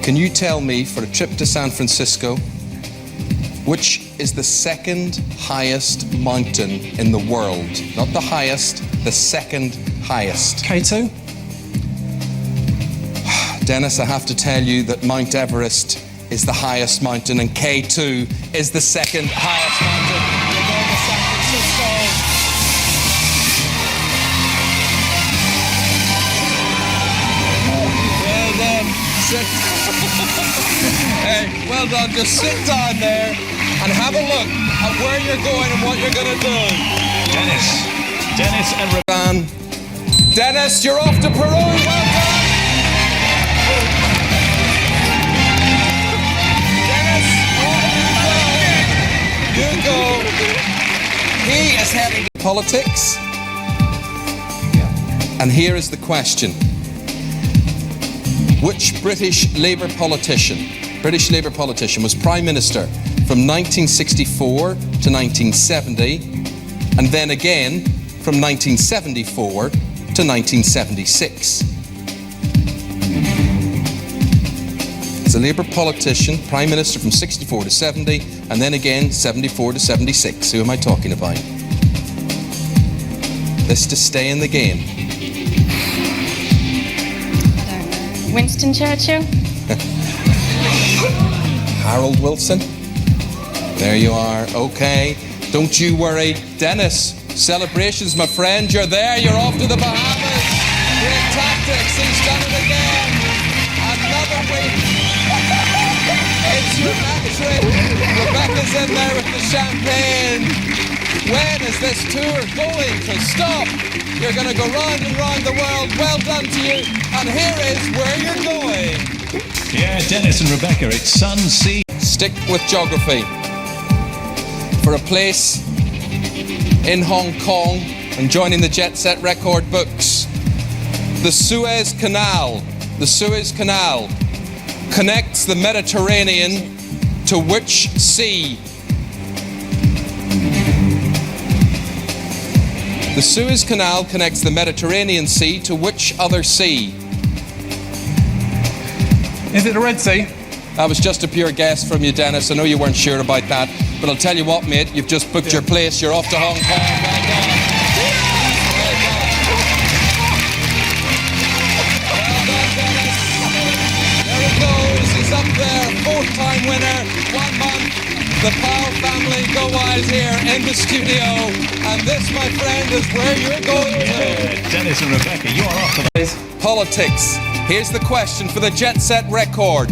Can you tell me, for a trip to San Francisco, which is the second highest mountain in the world? Not the highest, the second highest. K2? Dennis, I have to tell you that Mount Everest is the highest mountain and K2 is the second highest mountain. You're going to San Francisco. Well done. Sit. Hey, well done. Just sit down there and have a look at where you're going and what you're going to do. Dennis and Dennis, you're off to Peru. Well done. Dennis, you go. He is heading to politics. And here is the question. Which British Labour politician was Prime Minister from 1964 to 1970, and then again from 1974 to 1976? As a Labour politician, Prime Minister from 64 to 70, and then again 74 to 76. Who am I talking about? This to stay in the game. Winston Churchill? Harold Wilson? There you are. Okay. Don't you worry. Dennis, celebrations, my friend. You're there. You're off to the Bahamas. Great tactics. He's done it again. Another week. It's your hat-trick. Rebecca's in there with the champagne. When is this tour going to stop? You're going to go round and round the world. Well done to you. And here is where you're going. Yeah, Dennis and Rebecca, it's sun, sea. Stick with geography. For a place in Hong Kong and joining the Jet Set record books, the Suez Canal connects the Mediterranean to which sea? The Suez Canal connects the Mediterranean Sea to which other sea? Is it the Red Sea? That was just a pure guess from you, Dennis. I know you weren't sure about that, but I'll tell you what, mate, you've just booked your place. You're off to Hong Kong. Well done. Well done, Dennis. There he goes. He's up there. Fourth-time winner. 1 month. The Powell family go wild here in the studio. And this, my friend, is where you're going to. Dennis and Rebecca, you are off to the... Politics. Here's the question for the Jet Set record.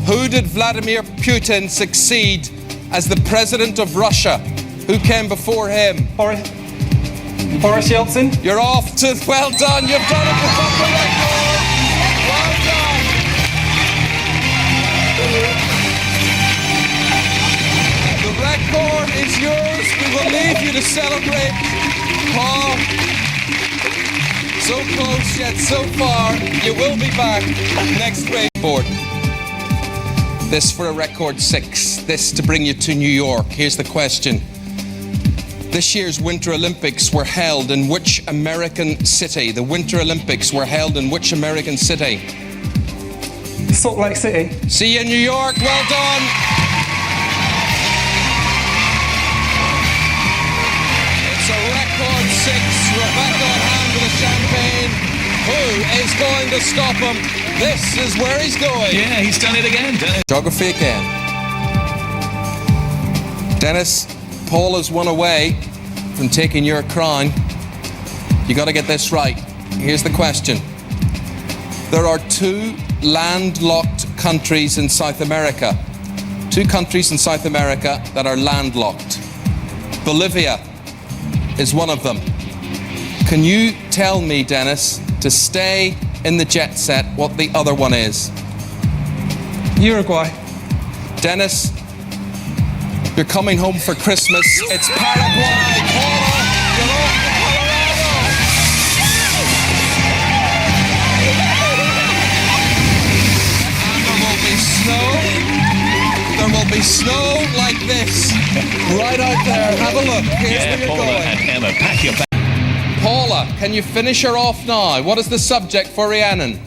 Who did Vladimir Putin succeed as the president of Russia? Who came before him? Boris Yeltsin? You're off to... Well done. You've done it. You've got the record. Well done. The record is yours. We will leave you to celebrate. Paul, so close yet so far. You will be back next race board. This for a record 6. This to bring you to New York. Here's the question. This year's Winter Olympics were held in which American city? The Winter Olympics were held in which American city? Salt Lake City. See you in New York. Well done. It's a record 6. Rebecca on hand with a champagne. Who is going to stop him? This is where he's going. Yeah, he's done it again, Dennis. Geography again. Dennis, Paul is one away from taking your crown. You got to get this right. Here's the question. There are 2 landlocked countries in South America. 2 countries in South America that are landlocked. Bolivia is one of them. Can you tell me, Dennis, to stay in the Jet Set, what the other one is? Uruguay. Dennis, you're coming home for Christmas. It's Paraguay. Paula, you're off to Colorado. And there will be snow. There will be snow like this. Right out there. Have a look. Here's where you're Paula going. and Emma, pack your bag. Paula, can you finish her off now? What is the subject for Rhiannon?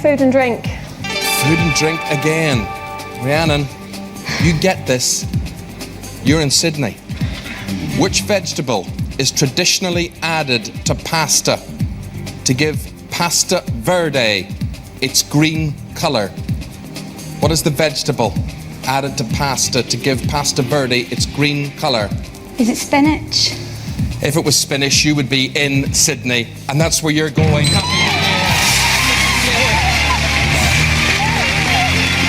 Food and drink. Food and drink again. Rhiannon, you get this. You're in Sydney. Which vegetable is traditionally added to pasta to give pasta verde its green colour? What is the vegetable added to pasta to give pasta verde its green colour? Is it spinach? If it was spinach, you would be in Sydney, and that's where you're going. Happy New Year.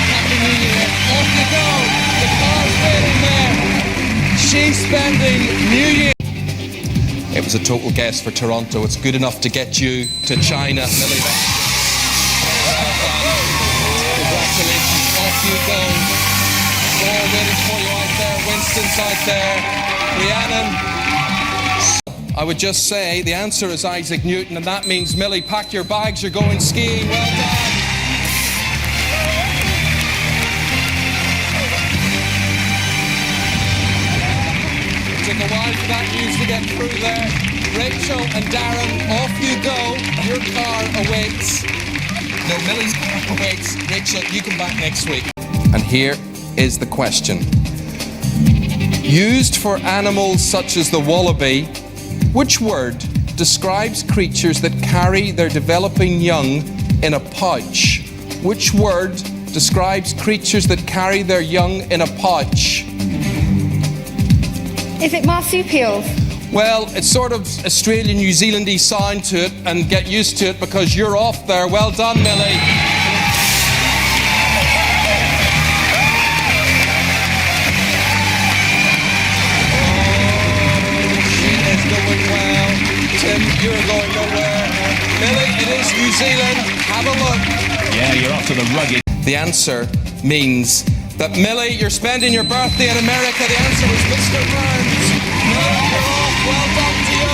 Happy New Year. Off you go. The car's waiting there. She's spending New Year. It was a total guess for Toronto. It's good enough to get you to China, Milli. Congratulations. Off you go. All waiting for you out there. Winston's out there. Rhiannon. I would just say the answer is Isaac Newton, and that means, Milli, pack your bags, you're going skiing. Well done. It took a while for that news to get through there. Rachel and Darren, off you go. Your car awaits. No, Milli's car awaits. Rachel, you come back next week. And here is the question. Used for animals such as the wallaby, which word describes creatures that carry their developing young in a pouch? Which word describes creatures that carry their young in a pouch? Is it marsupials? Well, it's sort of Australian, New Zealandy sound to it, and get used to it because you're off there. Well done, Milli. Tim, you're going nowhere. Milli, it is New Zealand. Have a look. Yeah, you're off to the rugged. The answer means that, Milli, you're spending your birthday in America. The answer was Mr. Burns. No, you're off. Well done to you.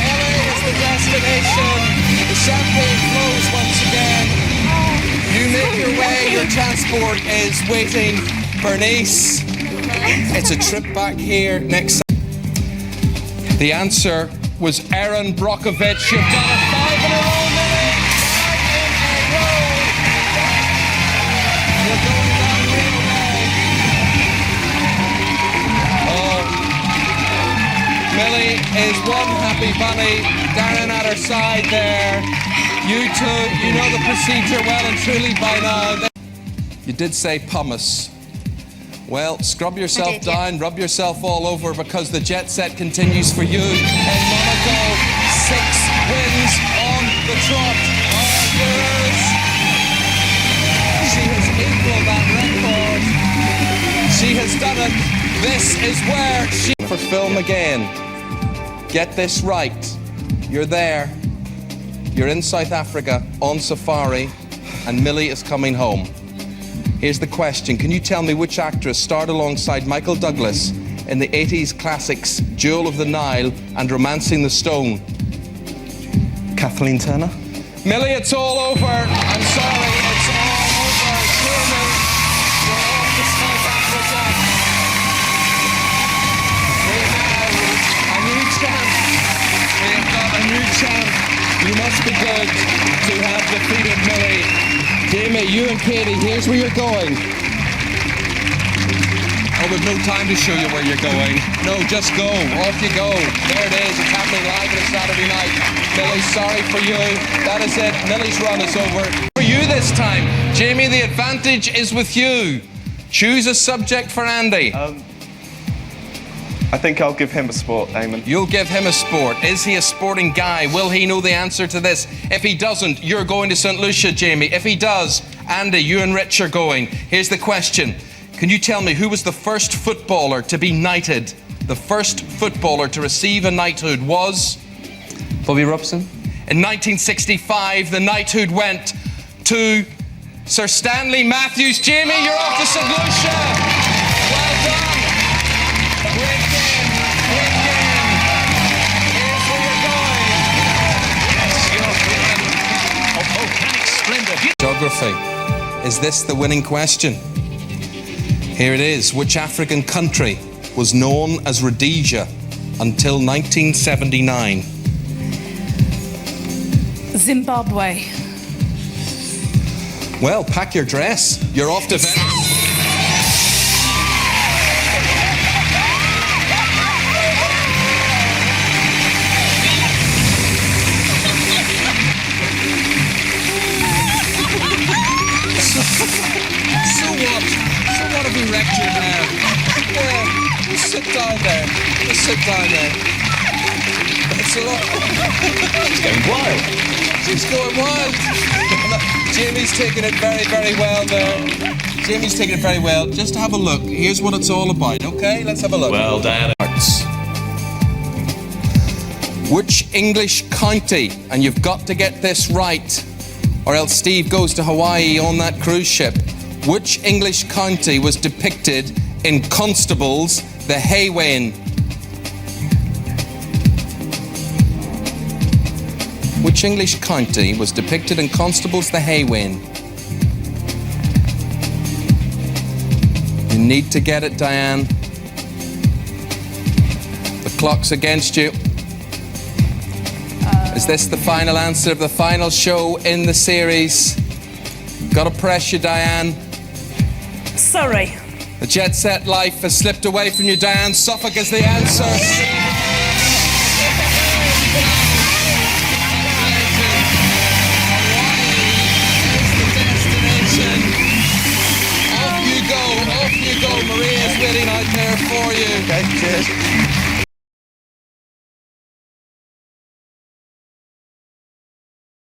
LA is the destination. The champagne flows once again. You make your way. Your transport is waiting. Bernice, it's a trip back here next. The answer was Aaron Brockovich. You've done it 5 in a row, Milli. 5 in a row. You're going down real well. Oh, Milli is one happy bunny. Darren at her side there. You two, you know the procedure well and truly by now. You did say pumice. Well, scrub yourself down, rub yourself all over, because the jet set continues for you in Monaco. 6 wins on the trot are yours. She has equaled that record. She has done it. This is where she... For film again. Get this right. You're there. You're in South Africa on safari, and Milli is coming home. Here's the question. Can you tell me which actress starred alongside Michael Douglas in the 80s classics Jewel of the Nile and Romancing the Stone? Kathleen Turner. Milli, it's all over. I'm sorry, it's all over. Turner, you're off to South Africa. We have a new champ. We have got a new champ. You must be good to have defeated Milli. Jamie, you and Katie, here's where you're going. Oh, we've no time to show you where you're going. No, just go. Off you go. There it is. It's happening live on a Saturday night. Milli, sorry for you. That is it. Milli's run is over. For you this time. Jamie, the advantage is with you. Choose a subject for Andy. I think I'll give him a sport, Eamon. You'll give him a sport. Is he a sporting guy? Will he know the answer to this? If he doesn't, you're going to St. Lucia, Jamie. If he does, Andy, you and Rich are going. Here's the question. Can you tell me who was the first footballer to be knighted? The first footballer to receive a knighthood was? Bobby Robson. In 1965, the knighthood went to Sir Stanley Matthews. Jamie, you're off to St. Lucia. Well done. Great game. Great game. Here's where you're going. Yes, you're feeling of volcanic splendor. Geography. Is this the winning question? Here it is. Which African country was known as Rhodesia until 1979? Zimbabwe. Well, pack your dress. You're off to Venice. So what? So what have we wrecked your now? Yeah, just sit down there. Just sit down there. It's a lot. It's going wild. She's going wild. Jamie's taking it very, very well there. Jamie's taking it very well. Just have a look. Here's what it's all about, okay? Let's have a look. Well, Diana. Which English county, and you've got to get this right, or else Steve goes to Hawaii on that cruise ship. Which English county was depicted in Constable's The Haywain? Which English county was depicted in Constable's The Haywain? You need to get it, Diane. The clock's against you. Is this the final answer of the final show in the series? Gotta press you, Diane. Sorry. The jet set life has slipped away from you, Diane. Suffolk is the answer. Off you go, Maria's waiting out there for you. Okay, cheers.